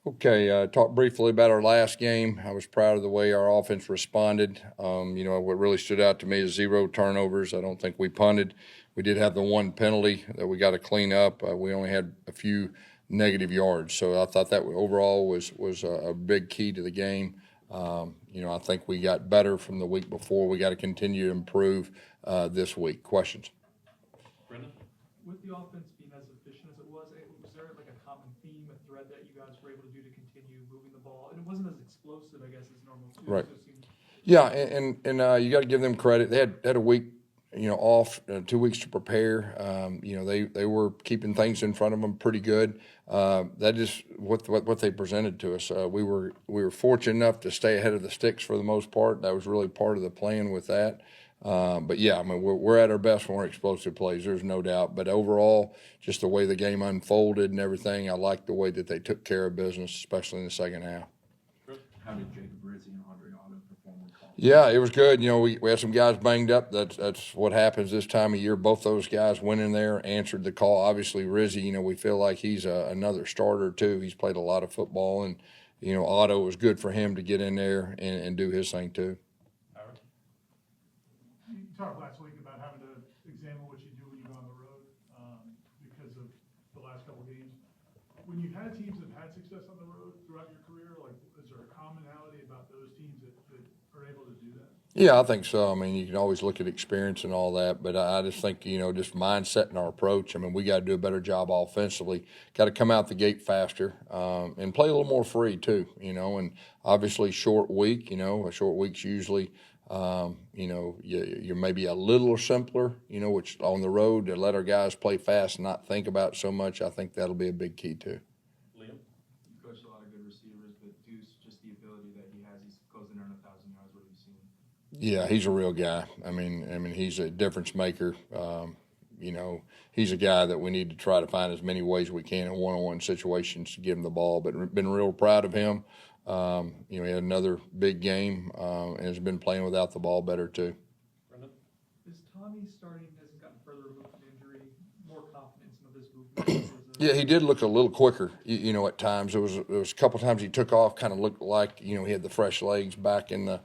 Okay, talk briefly about our last game. I was proud of the way our offense responded. What really stood out to me is 0 turnovers. I don't think we punted. We did have the one penalty that we got to clean up. We only had a few negative yards, so I thought that overall was a big key to the game. I think we got better from the week before. We got to continue to improve this week. Questions? Brendan? With the offense being as efficient as it was there like a common theme, a thread that you guys were able to do to continue moving the ball? And it wasn't as explosive, I guess, as normal. Too, Right. So it seemed... Yeah, and you got to give them credit. They had a week, off, 2 weeks to prepare. They were keeping things in front of them pretty good. That is what they presented to us. We were fortunate enough to stay ahead of the sticks for the most part. That was really part of the plan with that. But yeah, I mean, we're at our best when we're explosive plays. There's no doubt. But overall, just the way the game unfolded and everything, I liked the way that they took care of business, especially in the second half. How did Jacob Rizzi and Andre Otto perform in college? Yeah, it was good. We had some guys banged up. That's what happens this time of year. Both those guys went in there, answered the call. Obviously, Rizzi, we feel like he's another starter too. He's played a lot of football, and Otto was good for him to get in there and do his thing too. You talked last week about having to examine what you do when you go on the road because of the last couple of games. When you've had teams that have had success on the road throughout your career, is there a commonality about those teams that are able to do that? Yeah, I think so. I mean, you can always look at experience and all that, but I just think, just mindset and our approach. I mean, we got to do a better job offensively. Got to come out the gate faster and play a little more free too, and obviously short week, a short week's usually, you're maybe a little simpler, which on the road to let our guys play fast and not think about so much. I think that'll be a big key too. Liam? You coached a lot of good receivers, but Deuce, just the ability that he has, he's closing in on 1,000 yards. What have you seen? Yeah, he's a real guy. I mean, he's a difference maker. He's a guy that we need to try to find as many ways we can in one-on-one situations to give him the ball. But been real proud of him. He had another big game and has been playing without the ball better too. Brendan? Is Tommy starting, has gotten further removed from injury, more confidence in his movement? Yeah, he did look a little quicker, at times. There was a couple times he took off, kind of looked like, he had the fresh legs back in the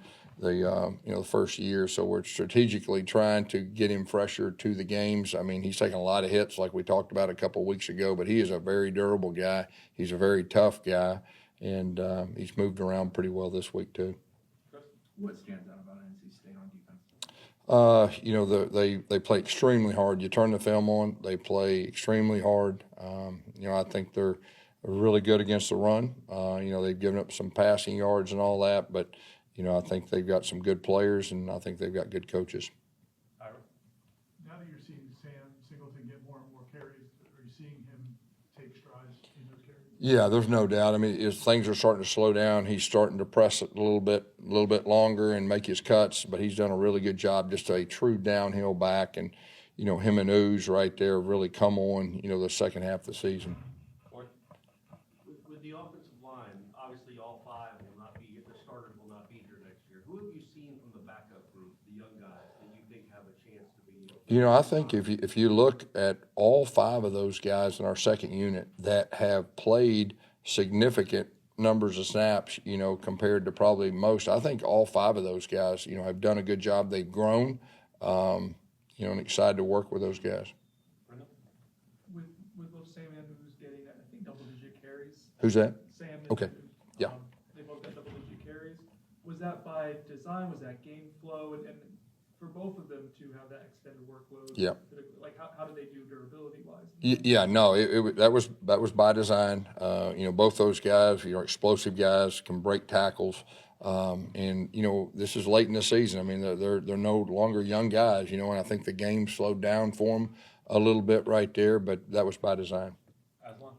first year. So we're strategically trying to get him fresher to the games. I mean, he's taken a lot of hits like we talked about a couple of weeks ago, but he is a very durable guy. He's a very tough guy, and he's moved around pretty well this week too. What stands out about NC State on defense? They play extremely hard. You turn the film on, they play extremely hard. I think they're really good against the run. They've given up some passing yards and all that, but I think they've got some good players, and I think they've got good coaches. Now that you're seeing Sam Singleton get more and more carries, are you seeing him take strides in those carries? Yeah, there's no doubt. I mean, as things are starting to slow down, he's starting to press it a little bit longer and make his cuts. But he's done a really good job, just a true downhill back, and him and Ooze right there really come on. The second half of the season. With the offensive line, obviously all five will not be, the starters will not be here next year. Who have you seen from the backup group, the young guys, that you think have a chance to be? I think if you look at all five of those guys in our second unit that have played significant numbers of snaps, compared to probably most, I think all five of those guys, have done a good job. They've grown, and excited to work with those guys. With both Sam and who's getting, I think, double-digit carries. Who's that? Sam and Okay. Ooze, Yeah. They both got double-digit carries. Was that by design? Was that game flow? And for both of them to have that extended workload, Yeah. like how did they do durability-wise? Yeah, no, that was by design. Both those guys, explosive guys, can break tackles. And this is late in the season. I mean, they're no longer young guys. And I think the game slowed down for them a little bit right there, but that was by design. Aslan?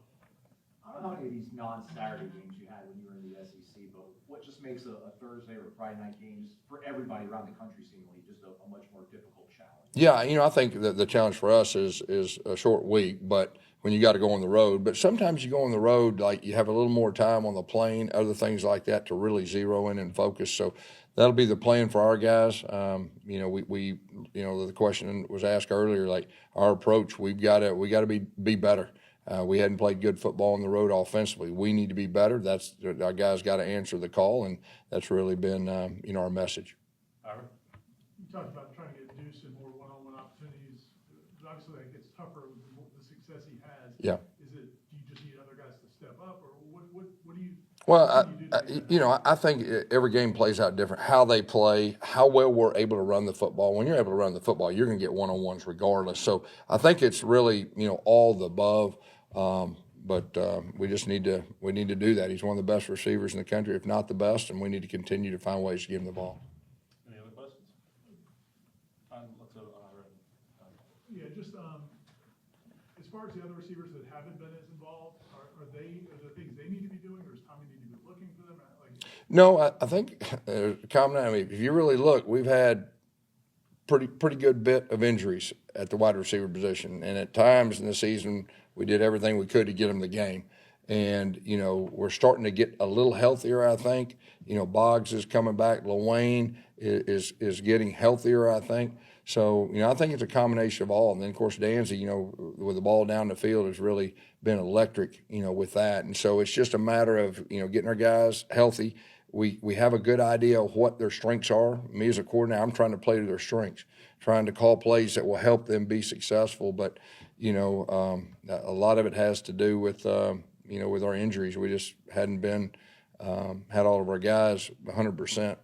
I don't know how many of these non-Saturday games you had when you were in the SEC, but what just makes a Thursday or Friday night games for everybody around the country seemingly just a much more difficult challenge? Yeah, I think that the challenge for us is a short week, but when you got to go on the road. But sometimes you go on the road, like you have a little more time on the plane, other things like that to really zero in and focus. So that'll be the plan for our guys. The question was asked earlier, like our approach, we got to be better. We hadn't played good football on the road offensively. We need to be better. That's our guys got to answer the call, and that's really been our message. You talked about trying to get Deuce in more one-on-one opportunities. Obviously, that gets tougher with the success he has. Yeah. Do you just need other guys to step up, or what do you? Well, what do you do to make that happen? I think every game plays out different. How they play, how well we're able to run the football. When you're able to run the football, you're going to get one-on-ones regardless. So I think it's really all the above. But we just need to do that. He's one of the best receivers in the country, if not the best, and we need to continue to find ways to give him the ball. Any other questions? Let's go, Yeah, just as far as the other receivers that haven't been as involved, are there things they need to be doing, or does Tommy need to be looking for them? No, I think I mean, if you really look, we've had pretty good bit of injuries at the wide receiver position, and at times in the season we did everything we could to get them the game. And we're starting to get a little healthier. I think Boggs is coming back. Lil Wayne is getting healthier. I think so. I think it's a combination of all. And then of course Danzy, with the ball down the field, has really been electric. With that. And so it's just a matter of getting our guys healthy. We have a good idea of what their strengths are. Me as a coordinator, I'm trying to play to their strengths, trying to call plays that will help them be successful. But a lot of it has to do with with our injuries. We just hadn't been had all of our guys 100%,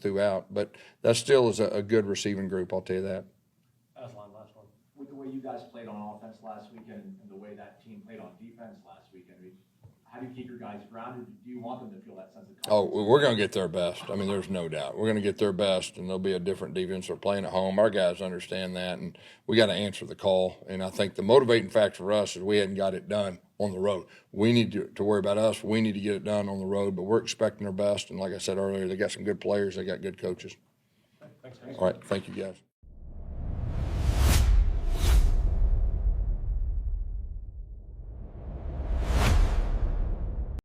throughout. But that still is a good receiving group. I'll tell you that. Last one. With the way you guys played on offense last weekend and the way that team played on defense last weekend, how do you keep your guys grounded? Do you want them to feel that sense of confidence? Oh, we're going to get their best. I mean, there's no doubt. We're going to get their best, and there'll be a different defense. They're playing at home. Our guys understand that, and we got to answer the call. And I think the motivating factor for us is we hadn't got it done on the road. We need to worry about us. We need to get it done on the road, but we're expecting their best. And like I said earlier, they got some good players. They got good coaches. Thanks. All right. Thank you, guys.